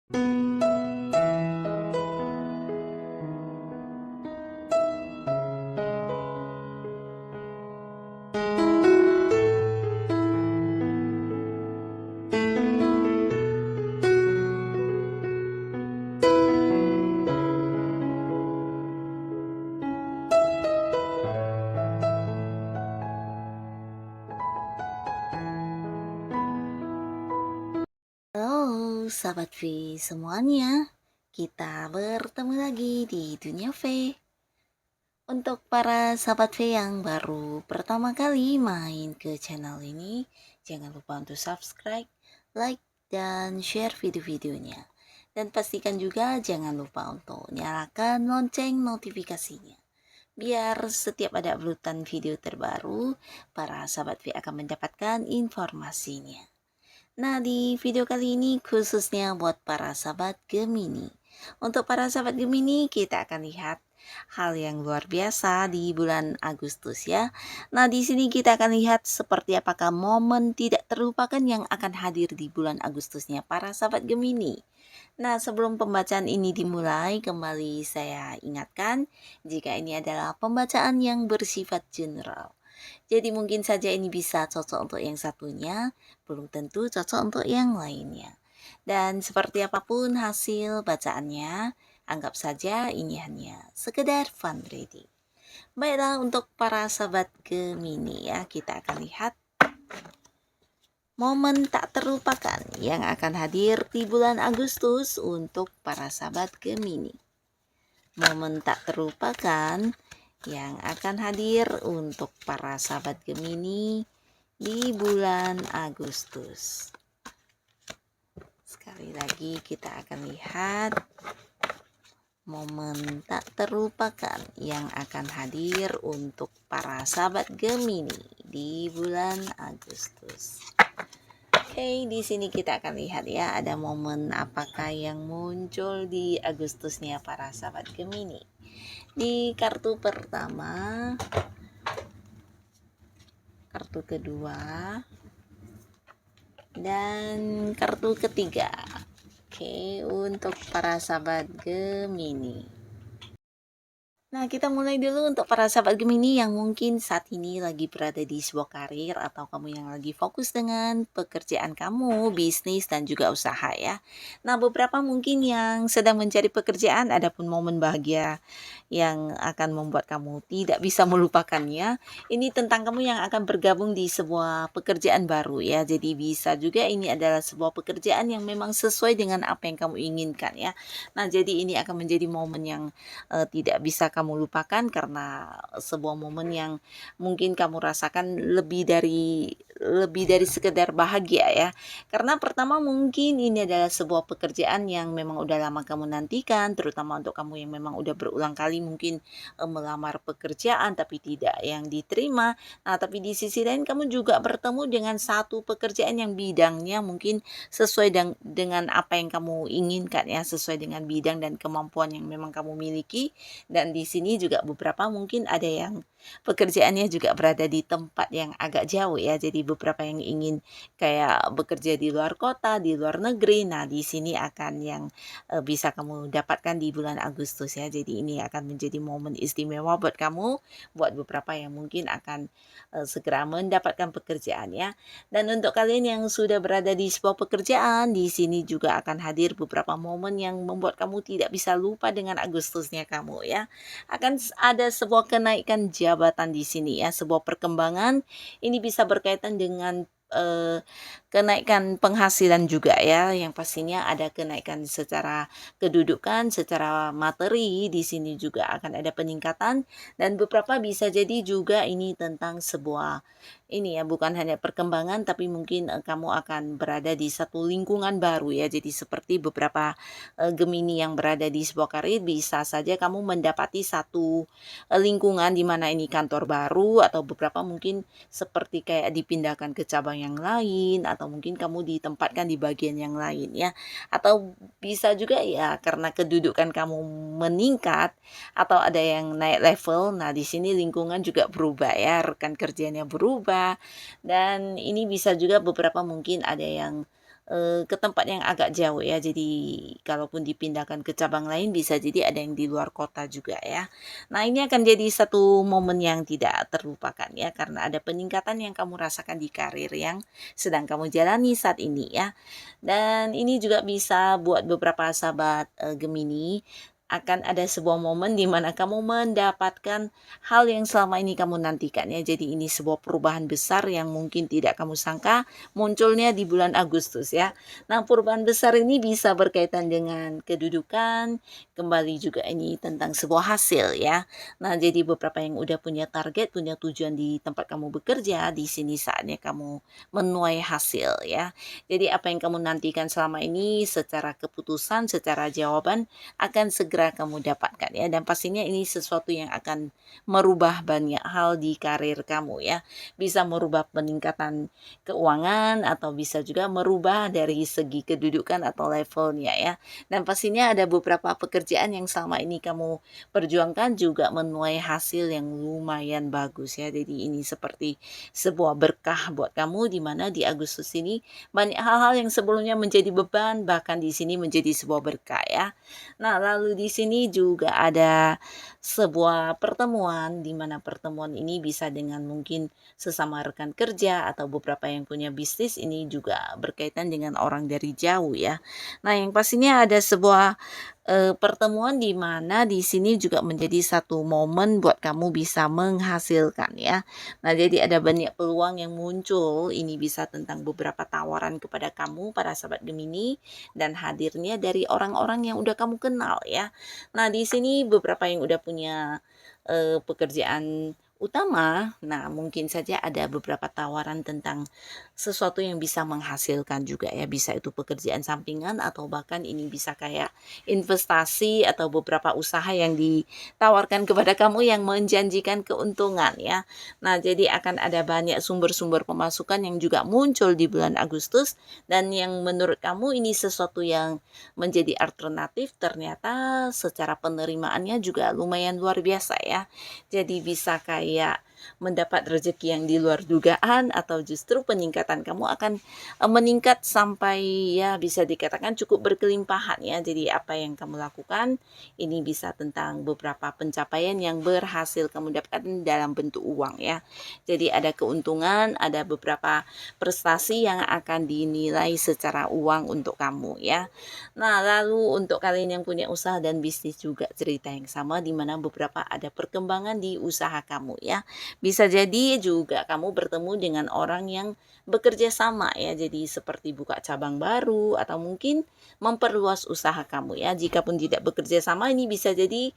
Halo sahabat V semuanya, kita bertemu lagi di Dunia V. Untuk para sahabat V yang baru pertama kali main ke channel ini, jangan lupa untuk subscribe, like, dan share video-videonya. Dan pastikan juga jangan lupa untuk nyalakan lonceng notifikasinya. Biar setiap ada uploadan video terbaru, para sahabat V akan mendapatkan informasinya. Nah, di video kali ini khususnya buat para sahabat Gemini. Untuk para sahabat Gemini, kita akan lihat hal yang luar biasa di bulan Agustus ya. Nah, di sini kita akan lihat seperti apakah momen tidak terlupakan yang akan hadir di bulan Agustusnya para sahabat Gemini. Nah, sebelum pembacaan ini dimulai, kembali saya ingatkan jika ini adalah pembacaan yang bersifat general. Jadi mungkin saja ini bisa cocok untuk yang satunya, belum tentu cocok untuk yang lainnya. Dan seperti apapun hasil bacaannya, anggap saja ini hanya sekedar fun reading. Baiklah, untuk para sahabat Gemini ya, kita akan lihat momen tak terlupakan yang akan hadir di bulan Agustus untuk para sahabat Gemini. Momen tak terlupakan yang akan hadir untuk para sahabat Gemini di bulan Agustus. Sekali lagi kita akan lihat momen tak terlupakan yang akan hadir untuk para sahabat Gemini di bulan Agustus. Oke, di sini kita akan lihat ya, ada momen apakah yang muncul di Agustusnya para sahabat Gemini. Di kartu pertama, kartu kedua, dan kartu ketiga. Oke, untuk para sahabat Gemini. Nah, kita mulai dulu untuk para sahabat Gemini yang mungkin saat ini lagi berada di sebuah karir atau kamu yang lagi fokus dengan pekerjaan kamu, bisnis, dan juga usaha ya. Nah, beberapa mungkin yang sedang mencari pekerjaan, adapun momen bahagia yang akan membuat kamu tidak bisa melupakannya. Ini tentang kamu yang akan bergabung di sebuah pekerjaan baru ya. Jadi bisa juga ini adalah sebuah pekerjaan yang memang sesuai dengan apa yang kamu inginkan ya. Nah, jadi ini akan menjadi momen yang tidak bisa kamu lupakan karena sebuah momen yang mungkin kamu rasakan lebih dari sekedar bahagia ya. Karena pertama mungkin ini adalah sebuah pekerjaan yang memang udah lama kamu nantikan, terutama untuk kamu yang memang udah berulang kali mungkin melamar pekerjaan tapi tidak yang diterima. Nah, tapi di sisi lain kamu juga bertemu dengan satu pekerjaan yang bidangnya mungkin sesuai dengan apa yang kamu inginkan ya, sesuai dengan bidang dan kemampuan yang memang kamu miliki. Dan di sini juga beberapa mungkin ada yang pekerjaannya juga berada di tempat yang agak jauh ya. Jadi beberapa yang ingin kayak bekerja di luar kota, di luar negeri. Nah, di sini akan yang bisa kamu dapatkan di bulan Agustus ya. Jadi ini akan menjadi momen istimewa buat kamu, buat beberapa yang mungkin akan segera mendapatkan pekerjaan ya. Dan untuk kalian yang sudah berada di sebuah pekerjaan, di sini juga akan hadir beberapa momen yang membuat kamu tidak bisa lupa dengan Agustusnya kamu ya. Akan ada sebuah kenaikan jabatan di sini ya, sebuah perkembangan. Ini bisa berkaitan dengan kenaikan penghasilan juga ya, yang pastinya ada kenaikan secara kedudukan, secara materi. Di sini juga akan ada peningkatan, dan beberapa bisa jadi juga ini tentang sebuah ini ya, bukan hanya perkembangan tapi mungkin kamu akan berada di satu lingkungan baru ya. Jadi seperti beberapa Gemini yang berada di sebuah karir, bisa saja kamu mendapati satu lingkungan di mana ini kantor baru, atau beberapa mungkin seperti kayak dipindahkan ke cabang yang lain, atau mungkin kamu ditempatkan di bagian yang lain ya. Atau bisa juga ya karena kedudukan kamu meningkat atau ada yang naik level. Nah, di sini lingkungan juga berubah ya, rekan kerjanya berubah. Dan ini bisa juga beberapa mungkin ada yang ke tempat yang agak jauh ya. Jadi kalaupun dipindahkan ke cabang lain bisa jadi ada yang di luar kota juga ya. Nah, ini akan jadi satu momen yang tidak terlupakan ya, karena ada peningkatan yang kamu rasakan di karir yang sedang kamu jalani saat ini ya. Dan ini juga bisa buat beberapa sahabat Gemini, akan ada sebuah momen di mana kamu mendapatkan hal yang selama ini kamu nantikan ya. Jadi ini sebuah perubahan besar yang mungkin tidak kamu sangka munculnya di bulan Agustus ya. Nah, perubahan besar ini bisa berkaitan dengan kedudukan, kembali juga ini tentang sebuah hasil ya. Nah, jadi beberapa yang udah punya target, punya tujuan di tempat kamu bekerja, di sini saatnya kamu menuai hasil ya. Jadi apa yang kamu nantikan selama ini secara keputusan, secara jawaban akan segera kamu dapatkan ya, dan pastinya ini sesuatu yang akan merubah banyak hal di karir kamu ya. Bisa merubah peningkatan keuangan atau bisa juga merubah dari segi kedudukan atau levelnya ya. Dan pastinya ada beberapa pekerjaan yang selama ini kamu perjuangkan juga menuai hasil yang lumayan bagus ya. Jadi ini seperti sebuah berkah buat kamu, di mana di Agustus ini banyak hal-hal yang sebelumnya menjadi beban bahkan di sini menjadi sebuah berkah ya. Nah, lalu di sini juga ada sebuah pertemuan, di mana pertemuan ini bisa dengan mungkin sesama rekan kerja atau beberapa yang punya bisnis, ini juga berkaitan dengan orang dari jauh ya. Nah, yang pastinya ada sebuah pertemuan di mana di sini juga menjadi satu momen buat kamu bisa menghasilkan ya. Nah, jadi ada banyak peluang yang muncul. Ini bisa tentang beberapa tawaran kepada kamu para sahabat Gemini, dan hadirnya dari orang-orang yang udah kamu kenal ya. Nah, di sini beberapa yang udah punya pekerjaan utama, nah mungkin saja ada beberapa tawaran tentang sesuatu yang bisa menghasilkan juga ya, bisa itu pekerjaan sampingan atau bahkan ini bisa kayak investasi atau beberapa usaha yang ditawarkan kepada kamu yang menjanjikan keuntungan ya. Nah, jadi akan ada banyak sumber-sumber pemasukan yang juga muncul di bulan Agustus, dan yang menurut kamu ini sesuatu yang menjadi alternatif, ternyata secara penerimaannya juga lumayan luar biasa ya. Jadi bisa kayak mendapat rezeki yang di luar dugaan, atau justru peningkatan kamu akan meningkat sampai ya bisa dikatakan cukup berkelimpahan ya. Jadi apa yang kamu lakukan ini bisa tentang beberapa pencapaian yang berhasil kamu dapatkan dalam bentuk uang ya. Jadi ada keuntungan, ada beberapa prestasi yang akan dinilai secara uang untuk kamu ya. Nah, lalu untuk kalian yang punya usaha dan bisnis juga cerita yang sama, di mana beberapa ada perkembangan di usaha kamu ya. Bisa jadi juga kamu bertemu dengan orang yang bekerja sama ya. Jadi seperti buka cabang baru atau mungkin memperluas usaha kamu ya. Jikapun tidak bekerja sama, ini bisa jadi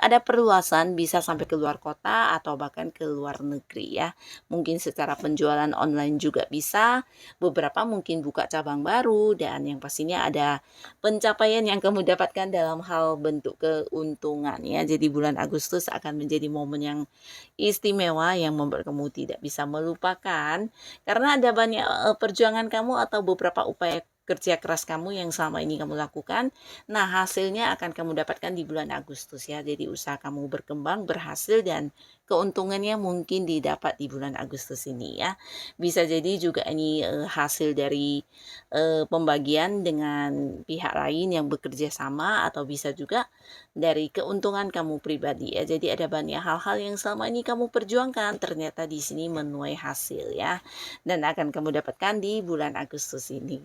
ada perluasan, bisa sampai ke luar kota atau bahkan ke luar negeri ya. Mungkin secara penjualan online juga bisa. Beberapa mungkin buka cabang baru, dan yang pastinya ada pencapaian yang kamu dapatkan dalam hal bentuk keuntungan ya. Jadi bulan Agustus akan menjadi momen yang istimewa yang membuat kamu tidak bisa melupakan, karena ada banyak perjuangan kamu atau beberapa upaya kerja keras kamu yang selama ini kamu lakukan. Nah, hasilnya akan kamu dapatkan di bulan Agustus ya. Jadi usaha kamu berkembang, berhasil, dan keuntungannya mungkin didapat di bulan Agustus ini ya. Bisa jadi juga ini hasil dari pembagian dengan pihak lain yang bekerja sama, atau bisa juga dari keuntungan kamu pribadi ya. Jadi ada banyak hal-hal yang selama ini kamu perjuangkan ternyata di sini menuai hasil ya, dan akan kamu dapatkan di bulan Agustus ini.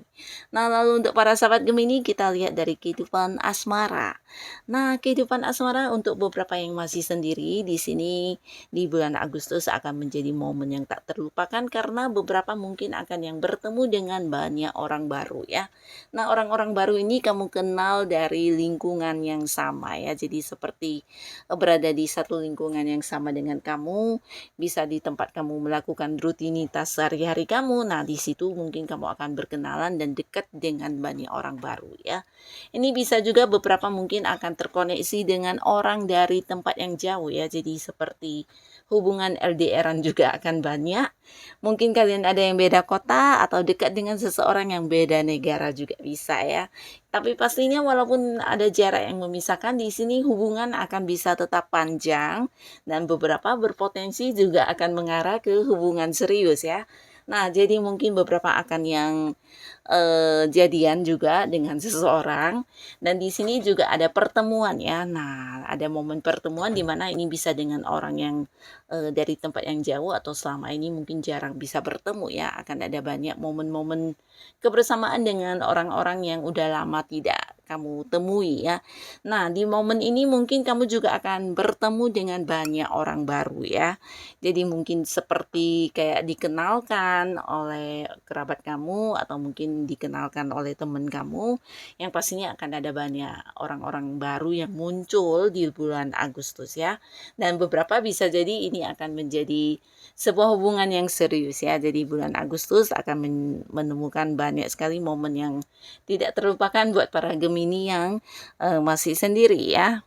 Nah, lalu untuk para sahabat Gemini, kita lihat dari kehidupan asmara. Nah, kehidupan asmara untuk beberapa yang masih sendiri di sini di bulan Agustus akan menjadi momen yang tak terlupakan, karena beberapa mungkin akan yang bertemu dengan banyak orang baru ya. Nah, orang-orang baru ini kamu kenal dari lingkungan yang sama ya. Jadi seperti berada di satu lingkungan yang sama dengan kamu, bisa di tempat kamu melakukan rutinitas sehari-hari kamu. Nah, di situ mungkin kamu akan berkenalan dan dekat dengan banyak orang baru ya. Ini bisa juga beberapa mungkin akan terkoneksi dengan orang dari tempat yang jauh ya. Jadi seperti hubungan LDR-an juga akan banyak. Mungkin kalian ada yang beda kota atau dekat dengan seseorang yang beda negara juga bisa ya. Tapi pastinya walaupun ada jarak yang memisahkan, di sini hubungan akan bisa tetap panjang, dan beberapa berpotensi juga akan mengarah ke hubungan serius ya. Nah, jadi mungkin beberapa akan yang jadian juga dengan seseorang, dan di sini juga ada pertemuan ya. Nah, ada momen pertemuan di mana ini bisa dengan orang yang dari tempat yang jauh atau selama ini mungkin jarang bisa bertemu ya. Akan ada banyak momen-momen kebersamaan dengan orang-orang yang udah lama tidak kamu temui ya. Nah, di momen ini mungkin kamu juga akan bertemu dengan banyak orang baru ya. Jadi mungkin seperti kayak dikenalkan oleh kerabat kamu atau mungkin dikenalkan oleh teman kamu, yang pastinya akan ada banyak orang-orang baru yang muncul di bulan Agustus ya. Dan beberapa bisa jadi ini akan menjadi sebuah hubungan yang serius ya. Jadi bulan Agustus akan menemukan banyak sekali momen yang tidak terlupakan buat para Gemini yang masih sendiri ya.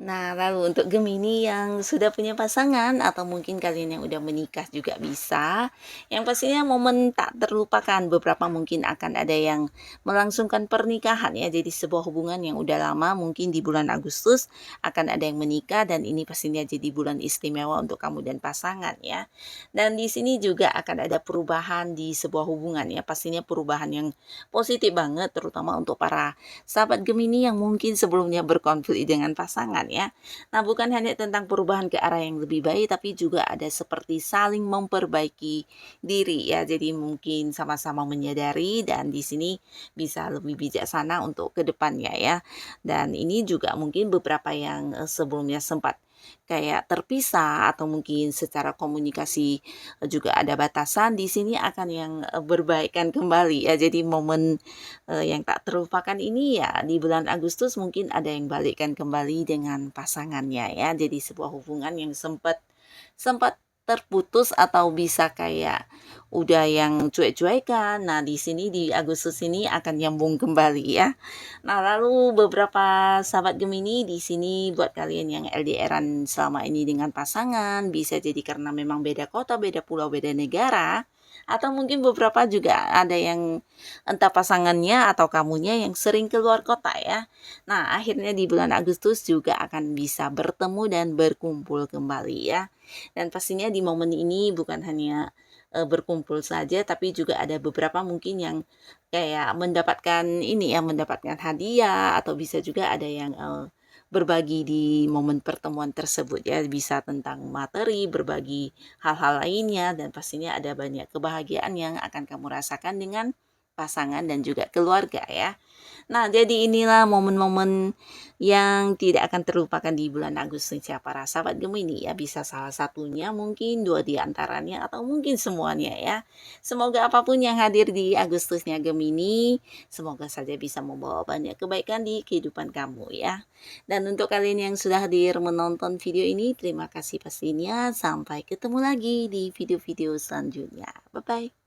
Nah, lalu untuk Gemini yang sudah punya pasangan atau mungkin kalian yang udah menikah juga bisa. Yang pastinya momen tak terlupakan, beberapa mungkin akan ada yang melangsungkan pernikahan ya. Jadi sebuah hubungan yang udah lama mungkin di bulan Agustus akan ada yang menikah, dan ini pastinya jadi bulan istimewa untuk kamu dan pasangan ya. Dan di sini juga akan ada perubahan di sebuah hubungan ya. Pastinya perubahan yang positif banget, terutama untuk para sahabat Gemini yang mungkin sebelumnya berkonflik dengan pasangan ya. Nah, bukan hanya tentang perubahan ke arah yang lebih baik, tapi juga ada seperti saling memperbaiki diri ya. Jadi mungkin sama-sama menyadari, dan di sini bisa lebih bijaksana untuk kedepannya ya. Dan ini juga mungkin beberapa yang sebelumnya sempat kayak terpisah atau mungkin secara komunikasi juga ada batasan, di sini akan yang berbaikan kembali ya. Jadi momen yang tak terlupakan ini ya di bulan Agustus mungkin ada yang balikkan kembali dengan pasangannya ya. Jadi sebuah hubungan yang sempat sempat terputus atau bisa kayak udah yang cuek-cuekan. Nah, di sini di Agustus ini akan nyambung kembali ya. Nah, lalu beberapa sahabat Gemini di sini buat kalian yang LDRan selama ini dengan pasangan, bisa jadi karena memang beda kota, beda pulau, beda negara, atau mungkin beberapa juga ada yang entah pasangannya atau kamunya yang sering keluar kota ya. Nah, akhirnya di bulan Agustus juga akan bisa bertemu dan berkumpul kembali ya. Dan pastinya di momen ini bukan hanya berkumpul saja, tapi juga ada beberapa mungkin yang kayak mendapatkan ini ya, mendapatkan hadiah, atau bisa juga ada yang berbagi di momen pertemuan tersebut ya, bisa tentang materi, berbagi hal-hal lainnya, dan pastinya ada banyak kebahagiaan yang akan kamu rasakan dengan pasangan dan juga keluarga ya. Nah, jadi inilah momen-momen yang tidak akan terlupakan di bulan Agustus ya para sahabat Gemini ya. Bisa salah satunya, mungkin dua di antaranya, atau mungkin semuanya ya. Semoga apapun yang hadir di Agustusnya Gemini, semoga saja bisa membawa banyak kebaikan di kehidupan kamu ya. Dan untuk kalian yang sudah hadir menonton video ini, terima kasih pastinya. Sampai ketemu lagi di video-video selanjutnya. Bye-bye.